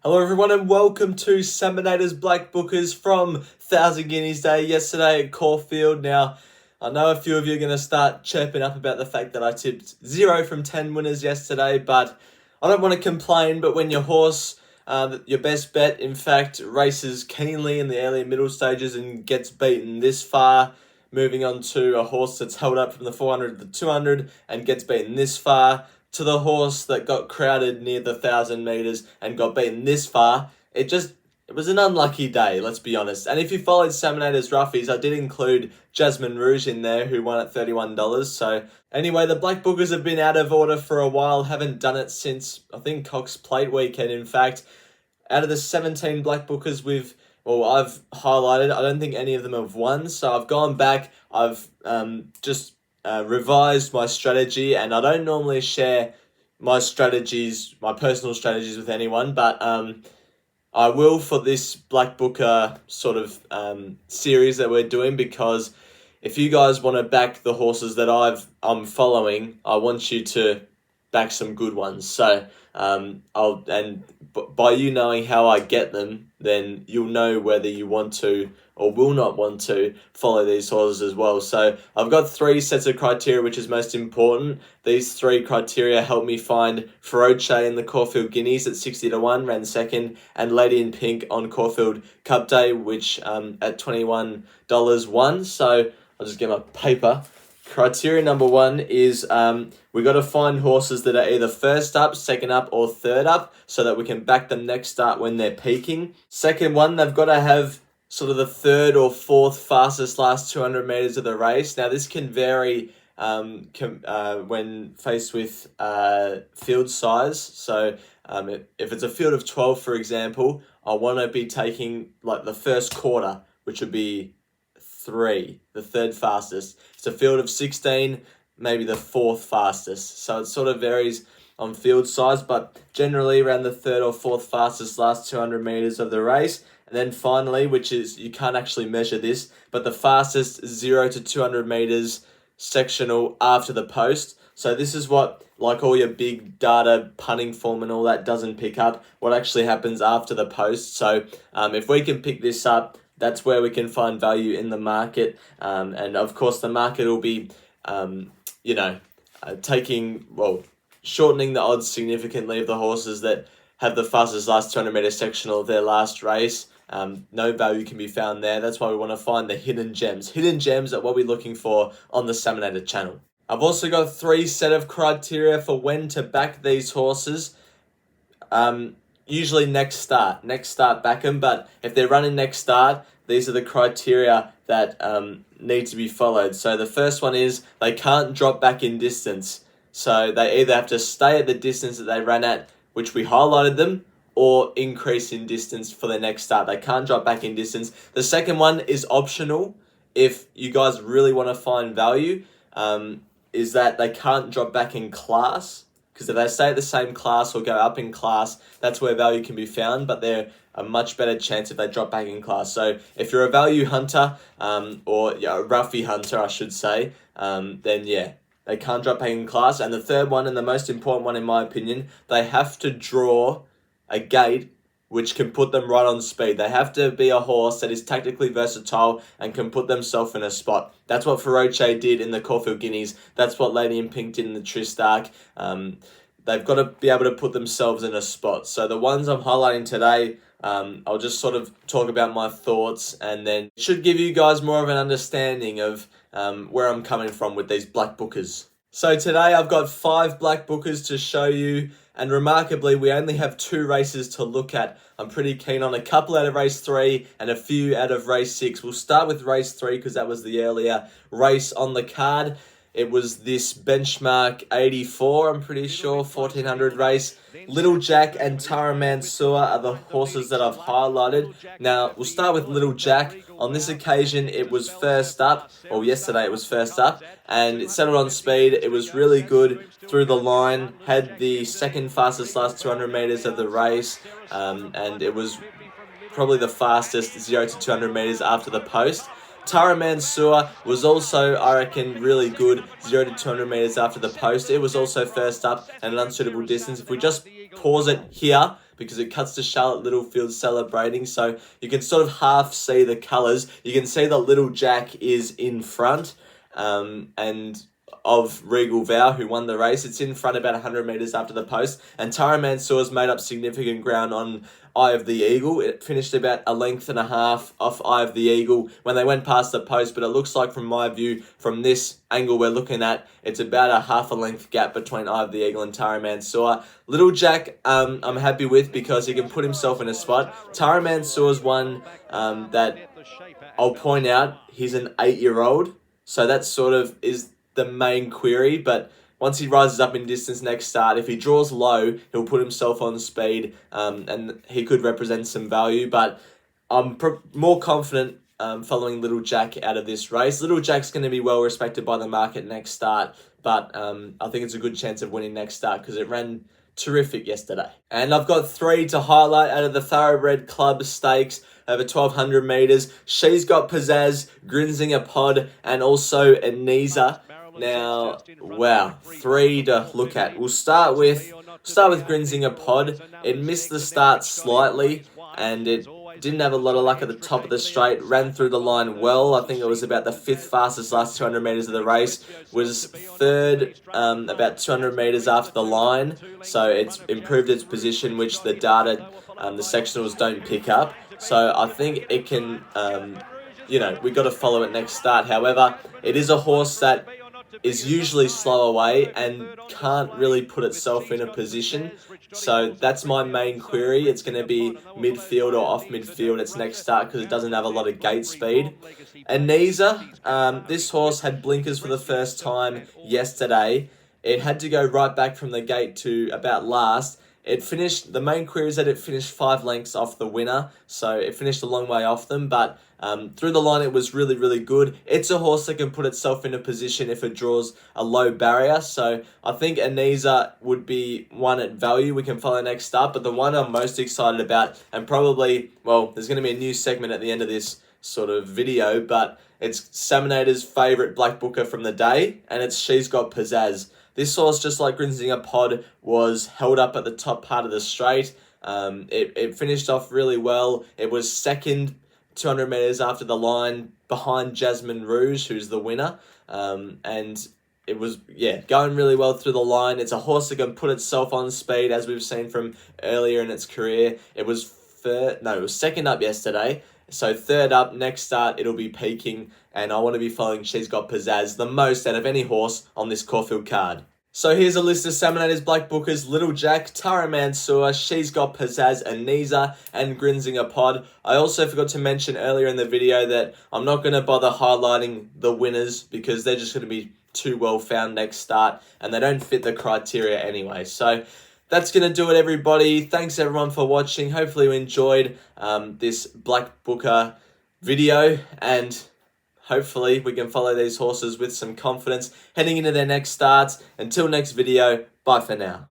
Hello everyone and welcome to Saminator's Blackbookers from 1000 Guineas Day yesterday at Caulfield. Now, I know a few of you are going to start chirping up about the fact that I tipped 0 from 10 winners yesterday, but I don't want to complain. But when your horse, your best bet, in fact, races keenly in the early and middle stages and gets beaten this far, moving on to a horse that's held up from the 400 to the 200 and gets beaten this far, to the horse that got crowded near the 1,000 metres and got beaten this far, it was an unlucky day, let's be honest. And if you followed Saminator's Roughies, I did include Jasmine Rouge in there, who won at $31. So anyway, the Blackbookers have been out of order for a while, haven't done it since, I think, Cox Plate weekend, in fact. Out of the 17 Blackbookers I've highlighted, I don't think any of them have won. So I've gone back, I've just revised my strategy, and I don't normally share my personal strategies with anyone, but I will for this Blackbooker sort of series that we're doing, because if you guys want to back the horses that I'm following, I want you to back some good ones. So by you knowing how I get them, then you'll know whether you want to or will not want to follow these horses as well. So I've got 3 sets of criteria, which is most important. These 3 criteria help me find Feroce in the Caulfield Guineas at 60 to 1, ran second, and Lady in Pink on Caulfield Cup Day, which at $21 won. So I'll just get my paper. Criteria number 1 is we got to find horses that are either first up, second up, or third up, so that we can back them next start when they're peaking. Second one, they've got to have sort of the 3rd or 4th fastest last 200 metres of the race. Now, this can vary when faced with field size. So if it's a field of 12, for example, I want to be taking like the first quarter, which would be 3, the 3rd fastest. It's a field of 16, maybe the 4th fastest. So it sort of varies on field size, but generally around the 3rd or 4th fastest last 200 metres of the race. And then finally, which is, you can't actually measure this, but the fastest 0 to 200 metres sectional after the post. So this is what, like all your big data punting form and all that doesn't pick up, what actually happens after the post. So if we can pick this up, that's where we can find value in the market. And of course, the market will be, shortening the odds significantly of the horses that have the fastest last 200 metre sectional of their last race. No value can be found there. That's why we want to find the hidden gems. Hidden gems are what we're looking for on the Saminator channel. I've also got 3 set of criteria for when to back these horses. Usually next start back them, but if they're running next start, these are the criteria that need to be followed. So the first one is they can't drop back in distance. So they either have to stay at the distance that they ran at, which we highlighted them, or increase in distance for their next start. They can't drop back in distance. The second one is optional if you guys really want to find value, is that they can't drop back in class. Because if they stay at the same class or go up in class, that's where value can be found, but they're a much better chance if they drop back in class. So if you're a value hunter, or a roughie hunter, I should say, then yeah, they can't drop back in class. And the third one, and the most important one in my opinion, they have to draw a gate which can put them right on speed. They have to be a horse that is tactically versatile and can put themselves in a spot. That's what Feroce did in the Caulfield Guineas. That's what Lady in Pink did in the Tristarc. They've got to be able to put themselves in a spot. So the ones I'm highlighting today, I'll just sort of talk about my thoughts, and then it should give you guys more of an understanding of where I'm coming from with these Blackbookers. So today I've got 5 Blackbookers to show you, and remarkably we only have 2 races to look at. I'm pretty keen on a couple out of race 3 and a few out of race 6. We'll start with race 3 because that was the earlier race on the card. It was this benchmark 84, I'm pretty sure, 1400 race. Little Jack and Tara Mansour are the horses that I've highlighted. Now, we'll start with Little Jack. On this occasion, it was first up. Well, yesterday it was first up, and it settled on speed. It was really good through the line, had the 2nd fastest last 200 metres of the race, and it was probably the fastest 0 to 200 metres after the post. Tara Mansour was also, I reckon, really good 0 to 200 metres after the post. It was also first up at an unsuitable distance. If we just pause it here, because it cuts to Charlotte Littlefield celebrating. So you can sort of half see the colours. You can see that Little Jack is in front, and of Regal Vow, who won the race. It's in front about 100 metres after the post. And Tara Mansour's made up significant ground on Eye of the Eagle. It finished about a length and a half off Eye of the Eagle when they went past the post, but it looks like from my view, from this angle we're looking at, it's about a half a length gap between Eye of the Eagle and Tara Mansour. Little Jack, I'm happy with because he can put himself in a spot. Tara Mansour's one that I'll point out, he's an 8-year-old, so that sort of is the main query, but once he rises up in distance next start, if he draws low, he'll put himself on speed, and he could represent some value, but I'm more confident following Little Jack out of this race. Little Jack's going to be well respected by the market next start, but I think it's a good chance of winning next start because it ran terrific yesterday. And I've got 3 to highlight out of the Thoroughbred Club Stakes over 1,200 metres. She's Got Pizzazz, Grinzinger Pod, and also Anisa. Now, wow, 3 to look at. We'll start with Grinzinger Pod. It missed the start slightly, and it didn't have a lot of luck at the top of the straight. Ran through the line well. I think it was about the 5th fastest last 200 metres of the race. Was 3rd about 200 metres after the line. So it's improved its position, which the data, the sectionals don't pick up. So I think it can, we've got to follow it next start. However, it is a horse that is usually slow away and can't really put itself in a position. So that's my main query. It's going to be midfield or off midfield its next start because it doesn't have a lot of gate speed. Anisa, this horse had blinkers for the first time yesterday. It had to go right back from the gate to about last. It finished, the main query is that it finished 5 lengths off the winner, so it finished a long way off them, but through the line it was really, really good. It's a horse that can put itself in a position if it draws a low barrier, so I think Anisa would be one at value we can follow next start, but the one I'm most excited about, and probably, well, there's going to be a new segment at the end of this sort of video, but it's Saminator's favourite black booker from the day, and it's She's Got Pizzazz. This horse, just like Grinzinger Pod, was held up at the top part of the straight. It finished off really well. It was second 200 metres after the line behind Jasmine Rouge, who's the winner. And it was, going really well through the line. It's a horse that can put itself on speed, as we've seen from earlier in its career. It was second up yesterday. So 3rd up, next start, it'll be peaking, and I want to be following She's Got Pizzazz the most out of any horse on this Caulfield card. So here's a list of Saminator's Black Bookers: Little Jack, Tara Mansour, She's Got Pizzazz, Anisa, and Grinzinger Pod. I also forgot to mention earlier in the video that I'm not going to bother highlighting the winners because they're just going to be too well found next start, and they don't fit the criteria anyway. So that's going to do it, everybody. Thanks, everyone, for watching. Hopefully you enjoyed this Black Booker video, and hopefully we can follow these horses with some confidence heading into their next starts. Until next video, bye for now.